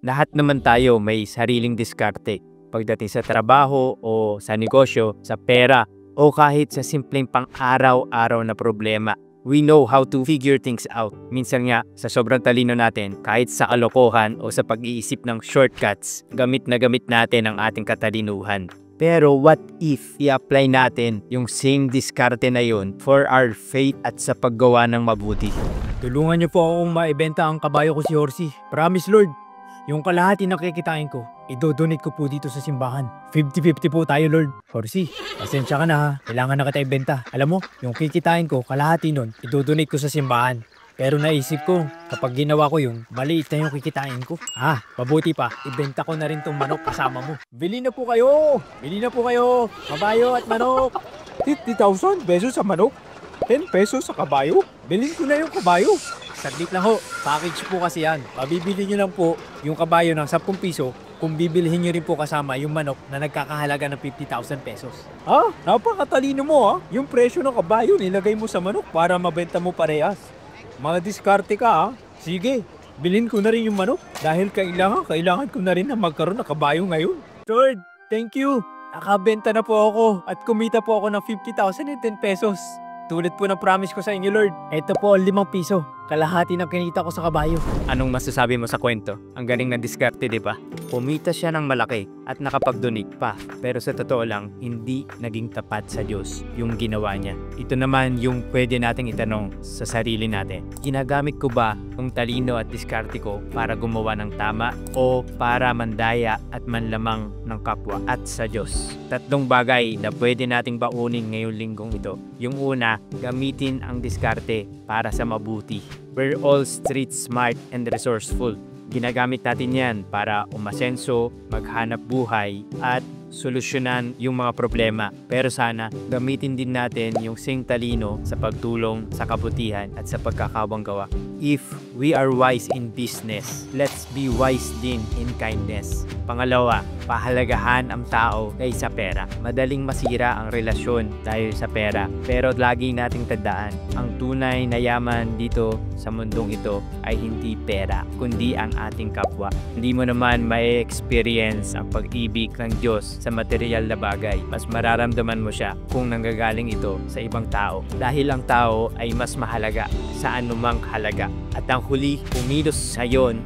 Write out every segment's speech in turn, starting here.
Lahat naman tayo may sariling diskarte pagdating sa trabaho o sa negosyo, sa pera o kahit sa simpleng pang-araw-araw na problema. We know how to figure things out. Minsan nga, sa sobrang talino natin, kahit sa kalokohan o sa pag-iisip ng shortcuts, gamit na gamit natin ang ating katalinuhan. Pero what if i-apply natin yung same diskarte na yun for our faith at sa paggawa ng mabuti? Tulungan niyo po akong maibenta ang kabayo ko si Horsey. Promise Lord, yung kalahati na kikitain ko, idodonate ko po dito sa simbahan. 50-50 po tayo Lord. Horsey, pasensya ka na ha. Kailangan na kita ibenta. Alam mo, yung kikitain ko, kalahati nun, idodonate ko sa simbahan. Pero naisip ko, kapag ginawa ko yun, maliit na yung kikitain ko. Mabuti pa, ibenta ko na rin tong manok kasama mo. Bili na po kayo! Bili na po kayo! Kabayo at manok! 50,000 pesos sa manok? 10 pesos sa kabayo? Bilhin ko na yung kabayo. Saglit lang ho, package po kasi yan. Pabibili nyo lang po yung kabayo ng 10 piso kung bibilihin nyo rin po kasama yung manok na nagkakahalaga ng 50,000 pesos. Napakatalino mo ha. Yung presyo ng kabayo nilagay mo sa manok para mabenta mo parehas. Mga diskarte ka ha. Sige, bilhin ko na rin yung manok dahil kailangan ko na rin na magkaroon ng kabayo ngayon. Lord, thank you. Nakabenta na po ako at kumita po ako ng 50,010 pesos. Tulad po ng promise ko sa inyo, Lord. Ito po, 5 piso. Kalahati ng kinita ko sa kabayo. Anong masasabi mo sa kwento? Ang galing ng diskarte, di ba? Kumita siya ng malaki at nakapag-donate pa. Pero sa totoo lang, hindi naging tapat sa Diyos yung ginawa niya. Ito naman yung pwede nating itanong sa sarili natin. Ginagamit ko ba ang talino at diskarte ko para gumawa ng tama o para mandaya at manlamang ng kapwa at sa Diyos? 3 bagay na pwede nating baunin ngayong linggong ito. Yung una, gamitin ang diskarte para sa mabuti. We're all street smart and resourceful. Ginagamit natin yan para umasenso, maghanap buhay, at solusyonan yung mga problema. Pero sana, gamitin din natin yung sing talino sa pagtulong sa kabutihan at sa pagkakawanggawa. If we are wise in business, let's be wise din in kindness. Pangalawa, pahalagahan ang tao kaysa pera. Madaling masira ang relasyon dahil sa pera. Pero lagi nating tandaan, ang tunay na yaman dito sa mundong ito ay hindi pera, kundi ang ating kapwa. Hindi mo naman mai-experience ang pag-ibig ng Diyos sa material na bagay. Mas mararamdaman mo siya kung nanggagaling ito sa ibang tao. Dahil ang tao ay mas mahalaga sa anumang halaga. At ang huli, kumilos sa yon,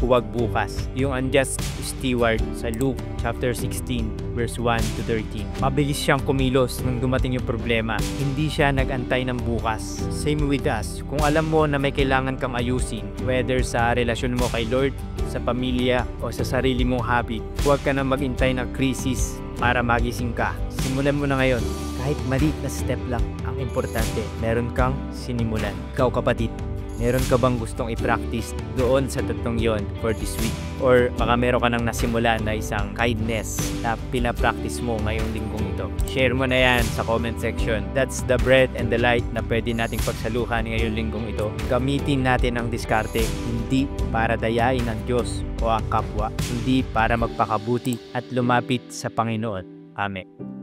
huwag bukas. Yung unjust steward sa Luke chapter 16 verse 1 to 13. Mabilis siyang kumilos nung dumating yung problema. Hindi siya nagantay ng bukas. Same with us. Kung alam mo na may kailangan kang ayusin, whether sa relasyon mo kay Lord, sa pamilya o sa sarili mong habit, huwag ka na maghintay ng krisis para magising ka. Simulan mo na ngayon. Kahit maliit na step lang, ang importante, meron kang sinimulan. Ikaw kapatid, meron ka bang gustong i-practice doon sa 3 yon for this week? Or baka meron ka nang nasimula na isang kindness na pinapractice mo ngayong linggong ito? Share mo na yan sa comment section. That's the bread and the light na pwede nating pagsaluhan ngayong linggong ito. Gamitin natin ang diskarte, hindi para dayain ang Diyos o ang kapwa, hindi para magpakabuti at lumapit sa Panginoon. Amen.